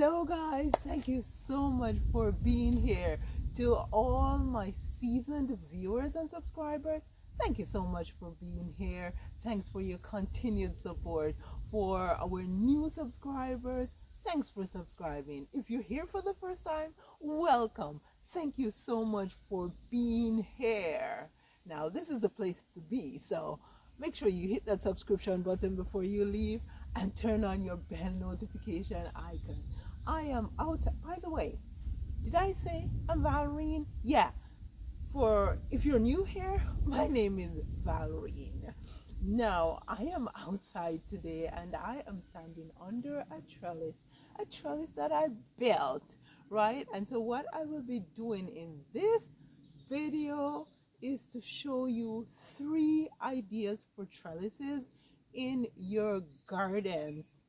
Hello guys, thank you so much for being here. To all my seasoned viewers and subscribers, thank you so much for being here. Thanks for your continued support. For our new subscribers, thanks for subscribing. If you're here for the first time, welcome. Thank you so much for being here. Now this is the place to be, so make sure you hit that subscription button before you leave and turn on your bell notification icon. I am out. By the way, did I say I'm Valerine? Yeah. For if you're new here, my name is Valerine. Now I am outside today and I am standing under a trellis that I built, right? And so what I will be doing in this video is to show you 3 ideas for trellises in your gardens,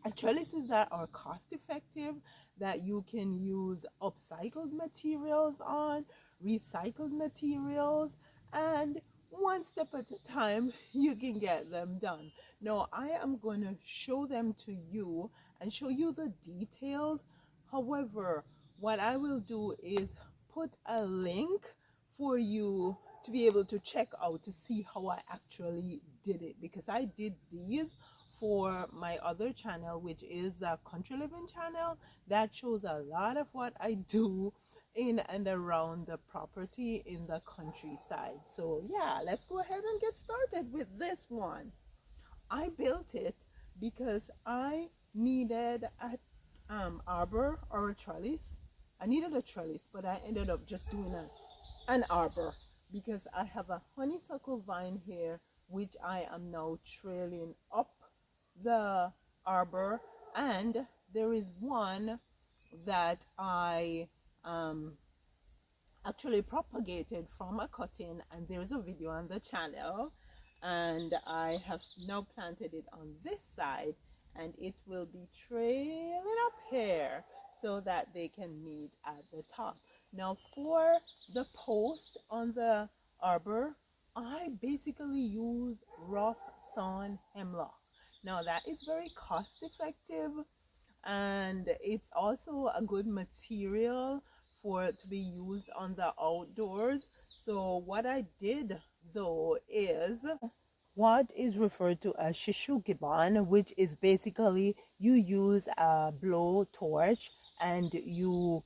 and trellises that are cost effective, that you can use upcycled materials on, recycled materials, and one step at a time you can get them done. Now I am going to show them to you and show you the details. However, what I will do is put a link for you to be able to check out to see how I actually did it, because I did these for my other channel, which is a country living channel that shows a lot of what I do in and around the property in the countryside. So yeah, let's go ahead and get started with this one. I built it because I needed a arbor or a trellis. I needed a trellis, but I ended up just doing an arbor because I have a honeysuckle vine here which I am now trailing up the arbor, and there is one that I actually propagated from a cutting, and there's a video on the channel, and I have now planted it on this side, and it will be trailing up here so that they can meet at the top. Now for the post on the arbor, I basically use rough sawn hemlock. Now that is very cost effective, and it's also a good material for it to be used on the outdoors. So what I did though is what is referred to as shishugiban, which is basically you use a blow torch and you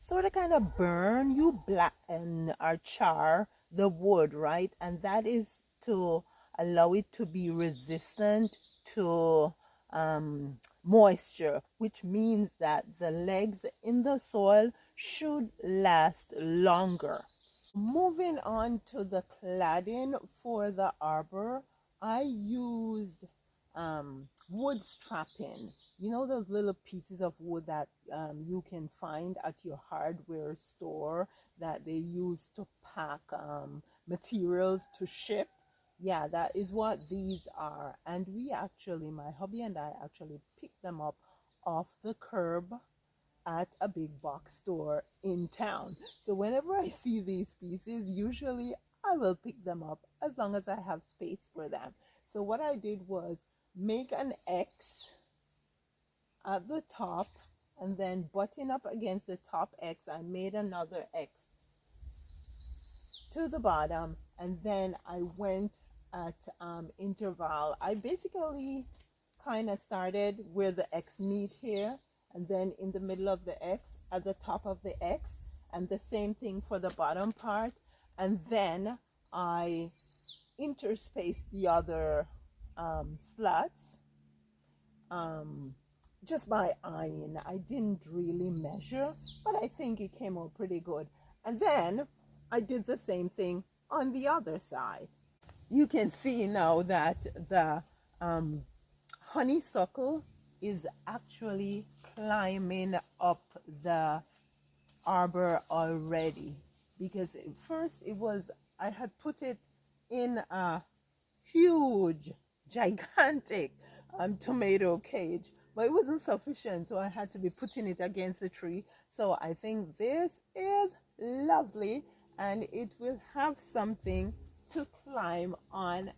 sort of kind of burn, you blacken or char the wood, right? And that is to allow it to be resistant to moisture, which means that the legs in the soil should last longer. Moving on to the cladding for the arbor, I used wood strapping. You know those little pieces of wood that you can find at your hardware store that they use to pack materials to ship? Yeah, that is what these are. And we actually, my hubby and I actually picked them up off the curb at a big box store in town. So whenever I see these pieces, usually I will pick them up as long as I have space for them. So what I did was make an X at the top, and then butting up against the top X, I made another X to the bottom, and then I went at interval. I basically kind of started where the X meet here, and then in the middle of the X, at the top of the X, and the same thing for the bottom part. And then I interspaced the other slats just by eyeing. I didn't really measure, but I think it came out pretty good. And then I did the same thing on the other side. You can see now that the honeysuckle is actually climbing up the arbor already, because first it was, I had put it in a huge gigantic tomato cage, but it wasn't sufficient, so I had to be putting it against the tree. So I think this is lovely, and it will have something to climb on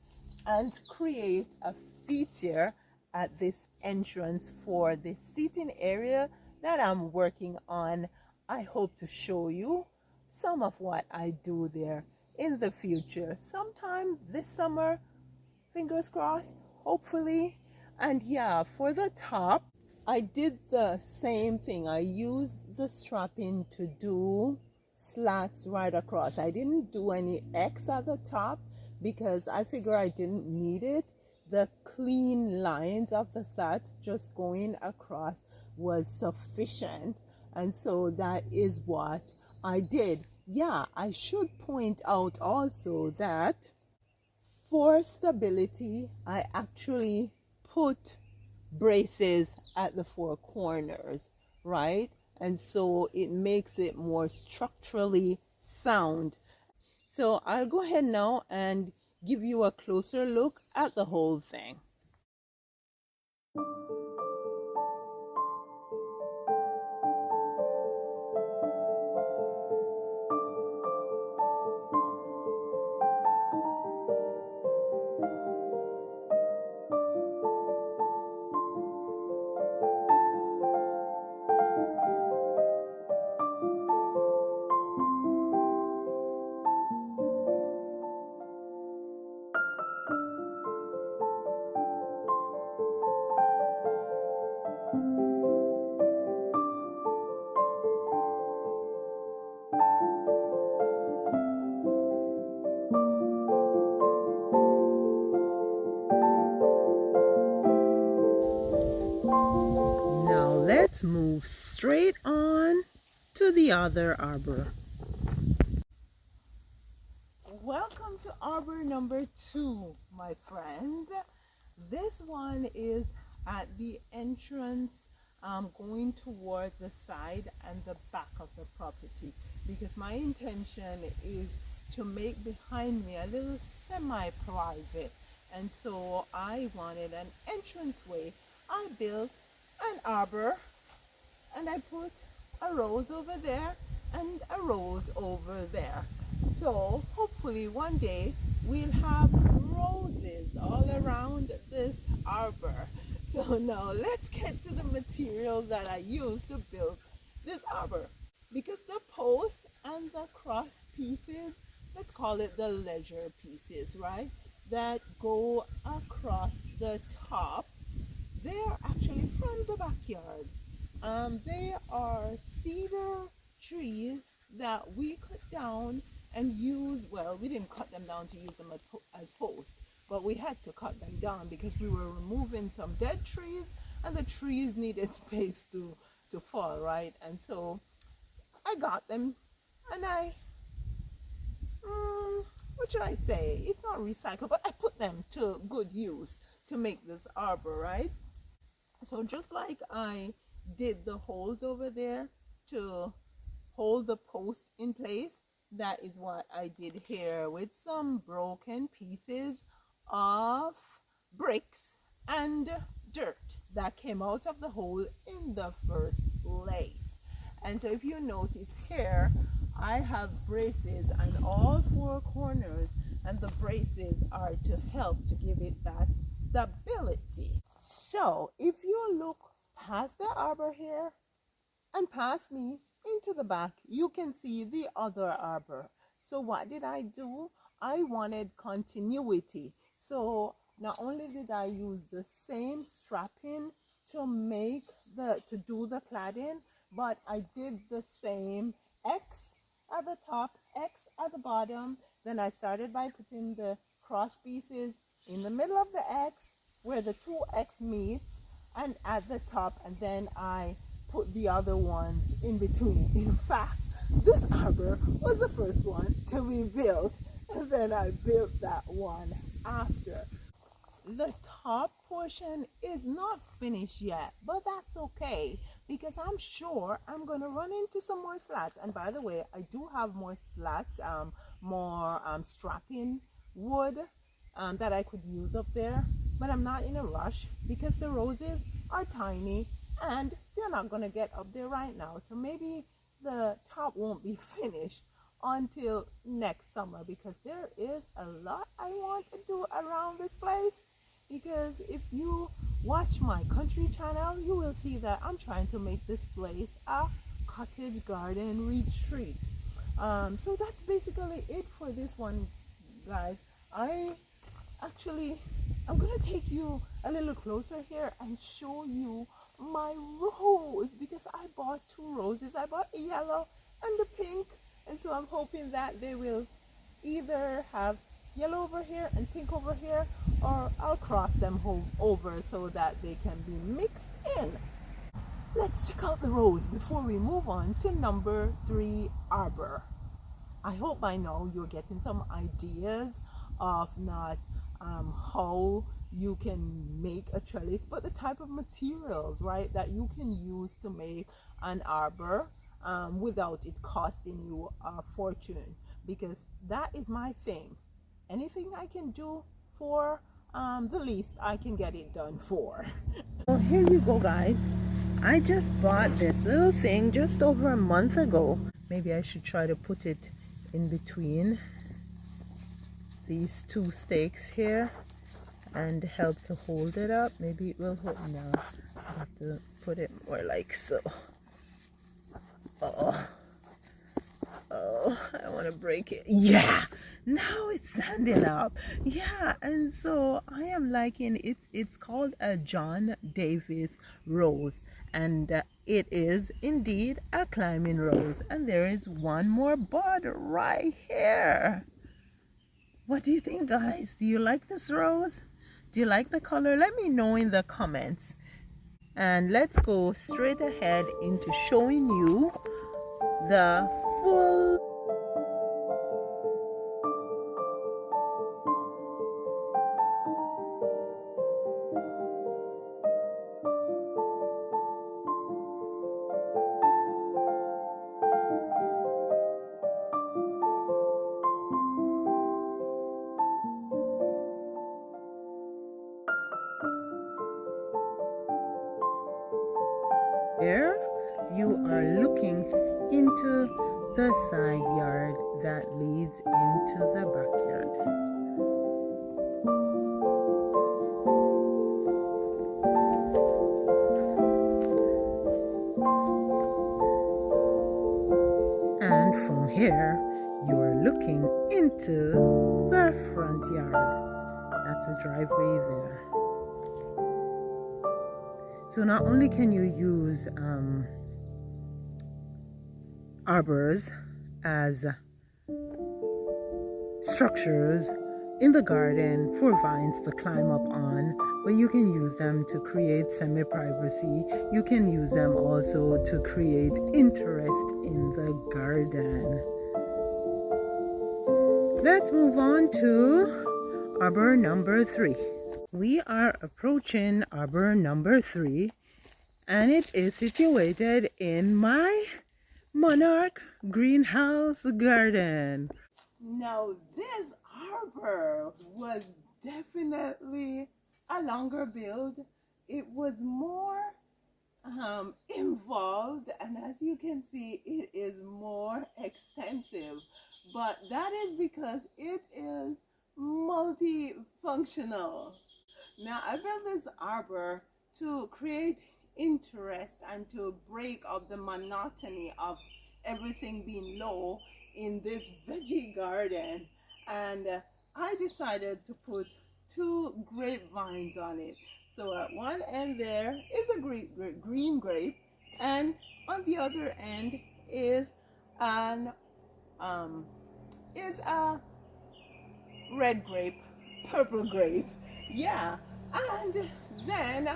and create a feature at this entrance for the seating area that I'm working on. I hope to show you some of what I do there in the future, sometime this summer, fingers crossed, hopefully. And yeah, for the top, I did the same thing. I used the strapping to do slats right across. I didn't do any X at the top because I figure I didn't need it. The clean lines of the slats just going across was sufficient. And so that is what I did. Yeah, I should point out also that for stability, I actually put braces at the four corners, right? And so it makes it more structurally sound. So I'll go ahead now and give you a closer look at the whole thing. Now let's move straight on to the other arbor. Welcome to arbor number 2, my friends. This one is at the entrance, going towards the side and the back of the property, because my intention is to make behind me a little semi-private, and so I wanted an entranceway. I built an arbor and I put a rose over there and a rose over there. So hopefully one day we'll have roses all around this arbor. So now let's get to the material that I used to build this arbor. Because the post and the cross pieces, let's call it the ledger pieces, right, that go across the top, they're actually from the backyard. They are cedar trees that we cut down and use. Well, we didn't cut them down to use them as posts, but we had to cut them down because we were removing some dead trees and the trees needed space to fall, right? And so I got them and what should I say? It's not recycled, but I put them to good use to make this arbor, right? So just like I did the holes over there to hold the post in place, that is what I did here with some broken pieces of bricks and dirt that came out of the hole in the first place. And so if you notice here, I have braces on all four corners, and the braces are to help to give it that stability. So if you look past the arbor here and past me into the back, you can see the other arbor. So what did I do? I wanted continuity. So not only did I use the same strapping to do the cladding, but I did the same X at the top, X at the bottom. Then I started by putting the cross pieces in the middle of the X where the two X meets and at the top, and then I put the other ones in between. In fact, this arbor was the first one to be built, and then I built that one after. The top portion is not finished yet, but that's okay because I'm sure I'm going to run into some more slats. And by the way, I do have more slats, more strapping wood that I could use up there, but I'm not in a rush because the roses are tiny and they're not going to get up there right now. So maybe the top won't be finished until next summer because there is a lot I want to do around this place. because if you watch my country channel, you will see that I'm trying to make this place a cottage garden retreat. So that's basically it for this one, guys. I actually, I'm gonna take you a little closer here and show you my rose, because I bought two roses. I bought a yellow and a pink, and so I'm hoping that they will either have yellow over here and pink over here, or I'll cross them over so that they can be mixed in. Let's check out the rose before we move on to number 3, Arbor. I hope by now you're getting some ideas of not how you can make a trellis, but the type of materials, right, that you can use to make an arbor without it costing you a fortune, because that is my thing. Anything I can do for the least, I can get it done for. So here you go, guys. I just bought this little thing just over a month ago. Maybe I should try to put it in between these two stakes here and help to hold it up. Maybe it will hold. No, I have to put it more like so. Oh, I don't want to break it. Yeah, now it's standing up. Yeah, and so I am liking it. It's called a John Davis rose, and it is indeed a climbing rose. And there is one more bud right here. What do you think, guys? Do you like this rose? Do you like the color? Let me know in the comments. And let's go straight ahead into showing you the full here. You are looking into the side yard that leads into the backyard. And from here, you are looking into the front yard. That's a driveway there. So not only can you use arbors as structures in the garden for vines to climb up on, but you can use them to create semi-privacy. You can use them also to create interest in the garden. Let's move on to arbor number 3. We are approaching arbor number 3, and it is situated in my monarch greenhouse garden. Now this arbor was definitely a longer build. It was more involved, and as you can see, it is more extensive, but that is because it is multifunctional. Now I built this arbor to create interest and to break up the monotony of everything being low in this veggie garden, and I decided to put 2 grapevines on it. So at one end there is a green grape, and on the other end is an is a red grape, purple grape. Yeah, and then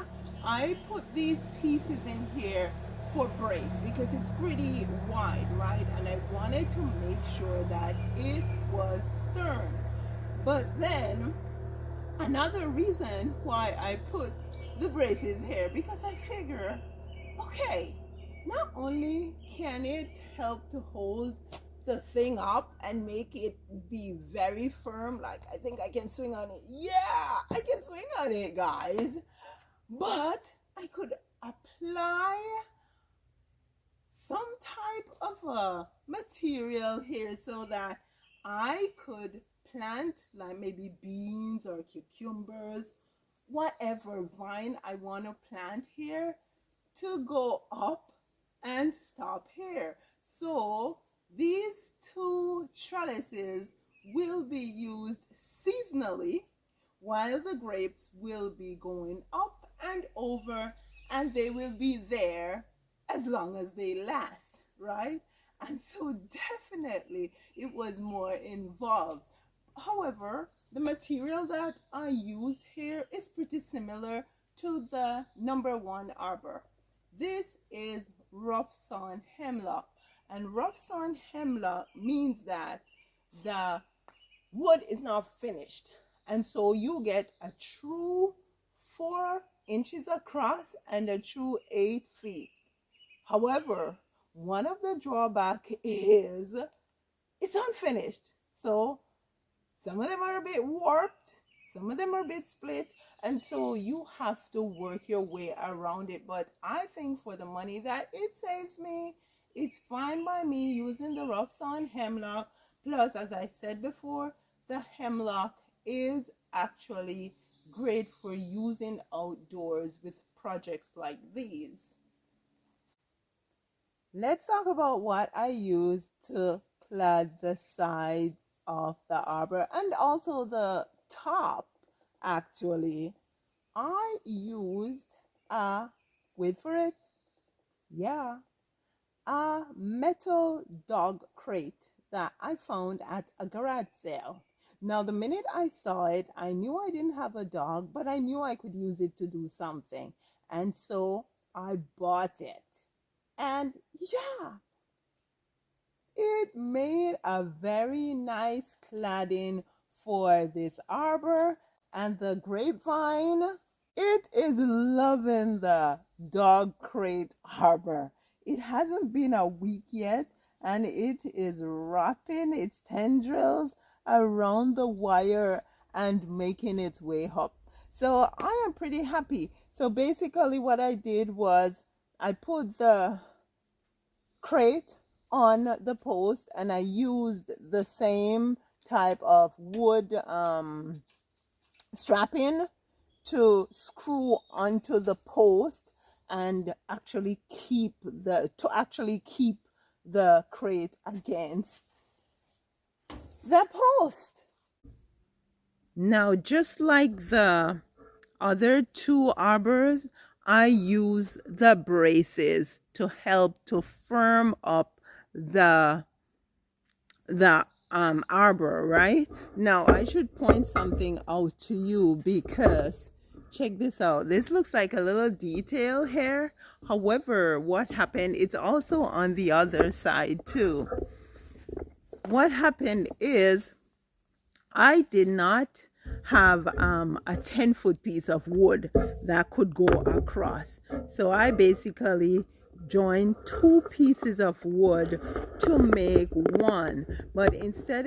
I put these pieces in here for brace because it's pretty wide, right? And I wanted to make sure that it was stern. But then another reason why I put the braces here, because I figure, okay, not only can it help to hold the thing up and make it be very firm, like I think I can swing on it. Yeah, I can swing on it, guys. But I could apply some type of a material here so that I could plant like maybe beans or cucumbers whatever vine I want to plant here to go up and stop here. So these two trellises will be used seasonally while the grapes will be going up and over, and they will be there as long as they last, right? And so definitely it was more involved. However, the material that I used here is pretty similar to the #1 arbor. This is rough sawn hemlock, and rough sawn hemlock means that the wood is not finished, and so you get a true 4 inches across and a true 8 feet. However, one of the drawback is it's unfinished, so some of them are a bit warped, some of them are a bit split, and so you have to work your way around it. But I think for the money that it saves me, it's fine by me using the rough sawn hemlock. Plus, as I said before, the hemlock is actually great for using outdoors with projects like these. Let's talk about what I used to clad the sides of the arbor and also the top. Actually, I used a, wait for it, yeah, a metal dog crate that I found at a garage sale. Now, the minute I saw it, I knew I didn't have a dog, but I knew I could use it to do something. And so I bought it. And yeah, it made a very nice cladding for this arbor and the grapevine. It is loving the dog crate arbor. It hasn't been a week yet, and it is wrapping its tendrils around the wire and making its way up. So I am pretty happy. So basically what I did was I put the crate on the post and I used the same type of wood strapping to screw onto the post and actually keep the crate against the post. Now, just like the other two arbors, I use the braces to help to firm up the arbor, right? Now, I should point something out to you because check this out. This looks like a little detail here. However, what happened, it's also on the other side too. What happened is I did not have a 10-foot piece of wood that could go across. So I basically joined two pieces of wood to make one. But instead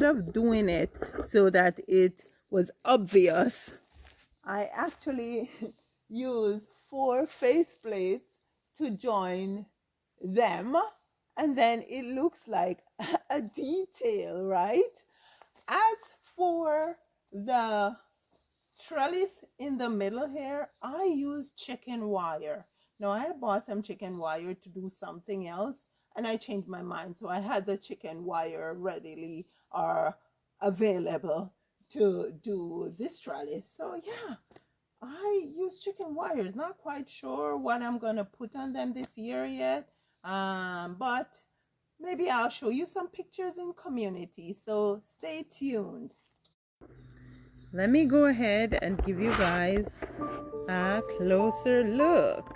of doing it so that it was obvious, I actually used 4 face plates to join them, and then it looks like a detail, right? As for the trellis in the middle here, I use chicken wire. Now, I bought some chicken wire to do something else, and I changed my mind. So I had the chicken wire readily or available to do this trellis. So yeah, I use chicken wires. Not quite sure what I'm going to put on them this year yet, but maybe I'll show you some pictures in community. So stay tuned. Let me go ahead and give you guys a closer look.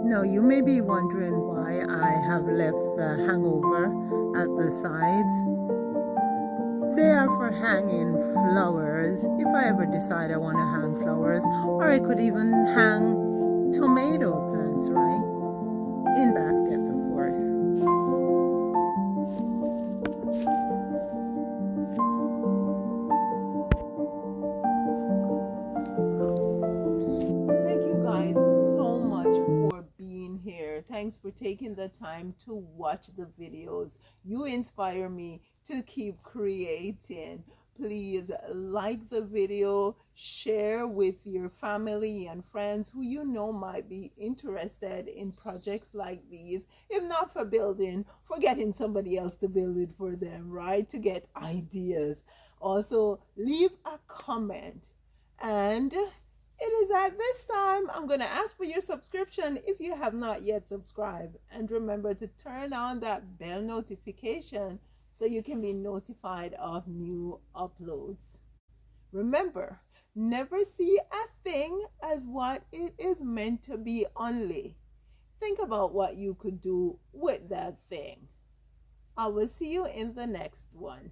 Now, you may be wondering why I have left the hangover at the sides. They are for hanging flowers if I ever decide I want to hang flowers, or I could even hang tomato plants, right? In baskets, of course. Thank you guys so much for being here. Thanks for taking the time to watch the videos. You inspire me to keep creating. Please like the video, share with your family and friends who you know might be interested in projects like these. If not for building, for getting somebody else to build it for them, right? To get ideas. Also, leave a comment. And it is at this time I'm going to ask for your subscription if you have not yet subscribed. And remember to turn on that bell notification so you can be notified of new uploads. Remember, never see a thing as what it is meant to be only. Think about what you could do with that thing. I will see you in the next one.